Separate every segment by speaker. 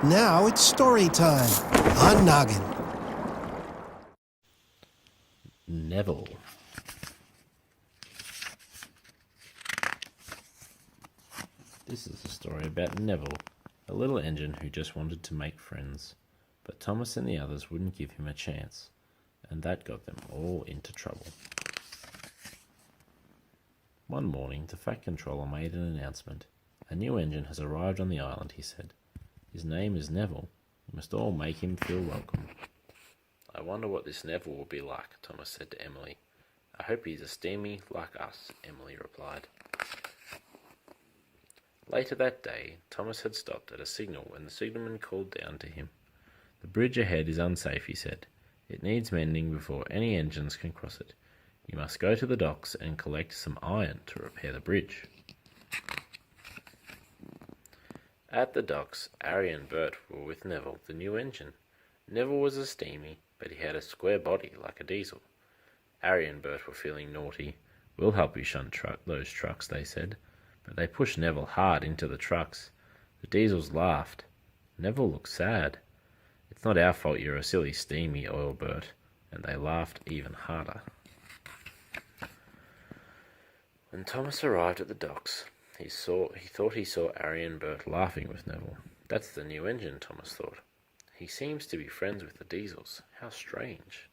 Speaker 1: Now it's story time on Noggin.
Speaker 2: Neville. This is a story about Neville, a little engine who just wanted to make friends, but Thomas and the others wouldn't give him a chance, and that got them all into trouble. One morning, the Fat Controller made an announcement. A new engine has arrived on the island, he said. His name is Neville. You must all make him feel welcome. I wonder what this Neville will be like, Thomas said to Emily. I hope he's a steamy like us, Emily replied. Later that day, Thomas had stopped at a signal when the signalman called down to him. The bridge ahead is unsafe, he said. It needs mending before any engines can cross it. You must go to the docks and collect some iron to repair the bridge. At the docks, Ari and Bert were with Neville, the new engine. Neville was a steamy, but he had a square body like a diesel. Ari and Bert were feeling naughty. We'll help you shunt those trucks, they said. But they pushed Neville hard into the trucks. The diesels laughed. Neville looked sad. It's not our fault you're a silly steamy, oil Bert. And they laughed even harder. When Thomas arrived at the docks, he thought he saw Ari and Bert laughing with Neville. That's the new engine, Thomas thought. He seems to be friends with the diesels. How strange.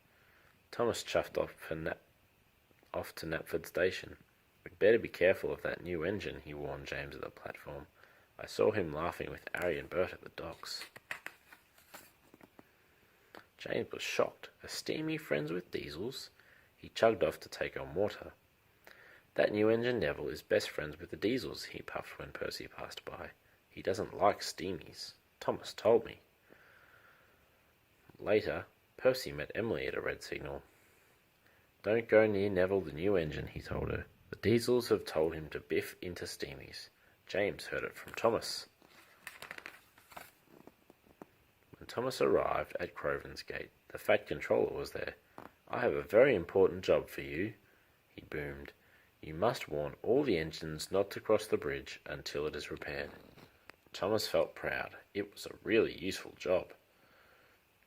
Speaker 2: Thomas chuffed off to Knapford Station. We'd better be careful of that new engine, he warned James at the platform. I saw him laughing with Ari and Bert at the docks. James was shocked. A steamy friends with diesels? He chugged off to take on water. That new engine Neville is best friends with the diesels, he puffed when Percy passed by. He doesn't like steamies. Thomas told me. Later, Percy met Emily at a red signal. Don't go near Neville the new engine, he told her. The diesels have told him to biff into steamies. James heard it from Thomas. When Thomas arrived at Croven's gate, the Fat Controller was there. I have a very important job for you, he boomed. You must warn all the engines not to cross the bridge until it is repaired. Thomas felt proud. It was a really useful job.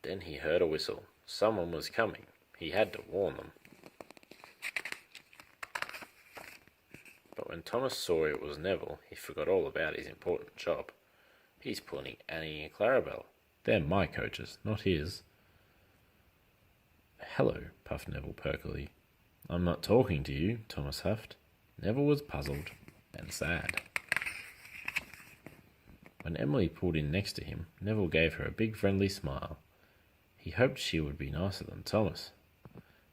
Speaker 2: Then he heard a whistle. Someone was coming. He had to warn them. But when Thomas saw it was Neville, he forgot all about his important job. He's pulling Annie and Clarabelle. They're my coaches, not his. Hello, puffed Neville perkily. I'm not talking to you, Thomas huffed. Neville was puzzled and sad. When Emily pulled in next to him, Neville gave her a big friendly smile. He hoped she would be nicer than Thomas.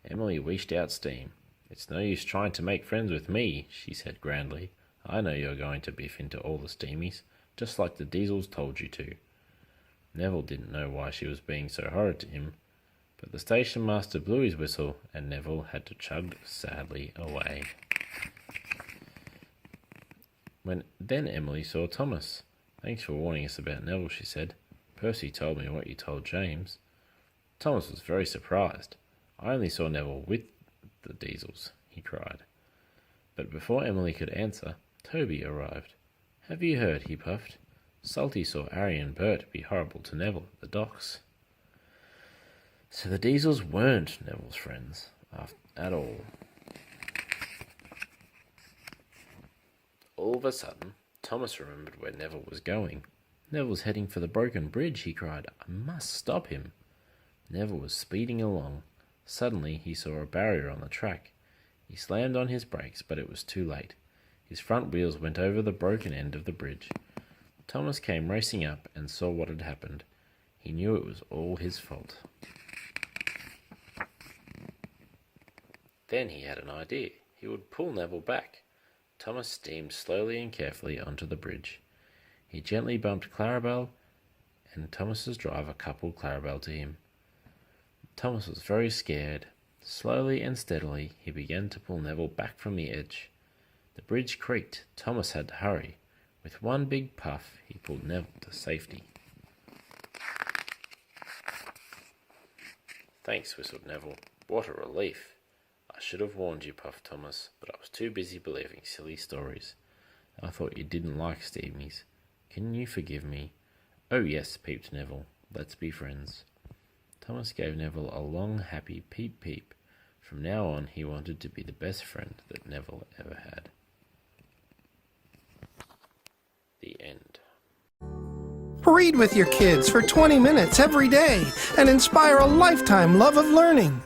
Speaker 2: Emily wheezed out steam. It's no use trying to make friends with me, she said grandly. I know you're going to biff into all the steamies, just like the diesels told you to. Neville didn't know why she was being so horrid to him, but the station master blew his whistle and Neville had to chug sadly away. Then Emily saw Thomas. Thanks for warning us about Neville, she said. Percy told me what you told James. Thomas was very surprised. I only saw Neville with the diesels, he cried. But before Emily could answer, Toby arrived. Have you heard, he puffed. Salty saw Ari and Bert be horrible to Neville at the docks. So the diesels weren't Neville's friends at all. All of a sudden, Thomas remembered where Neville was going. Neville's heading for the broken bridge, he cried. I must stop him. Neville was speeding along. Suddenly, he saw a barrier on the track. He slammed on his brakes, but it was too late. His front wheels went over the broken end of the bridge. Thomas came racing up and saw what had happened. He knew it was all his fault. Then he had an idea. He would pull Neville back. Thomas steamed slowly and carefully onto the bridge. He gently bumped Clarabelle, and Thomas's driver coupled Clarabelle to him. Thomas was very scared. Slowly and steadily, he began to pull Neville back from the edge. The bridge creaked. Thomas had to hurry. With one big puff, he pulled Neville to safety. Thanks, whistled Neville. What a relief. I should have warned you, puffed Thomas, but I was too busy believing silly stories. I thought you didn't like steamies. Can you forgive me? Oh yes, peeped Neville. Let's be friends. Thomas gave Neville a long, happy peep peep. From now on, he wanted to be the best friend that Neville ever had. The end.
Speaker 1: Read with your kids for 20 minutes every day and inspire a lifetime love of learning.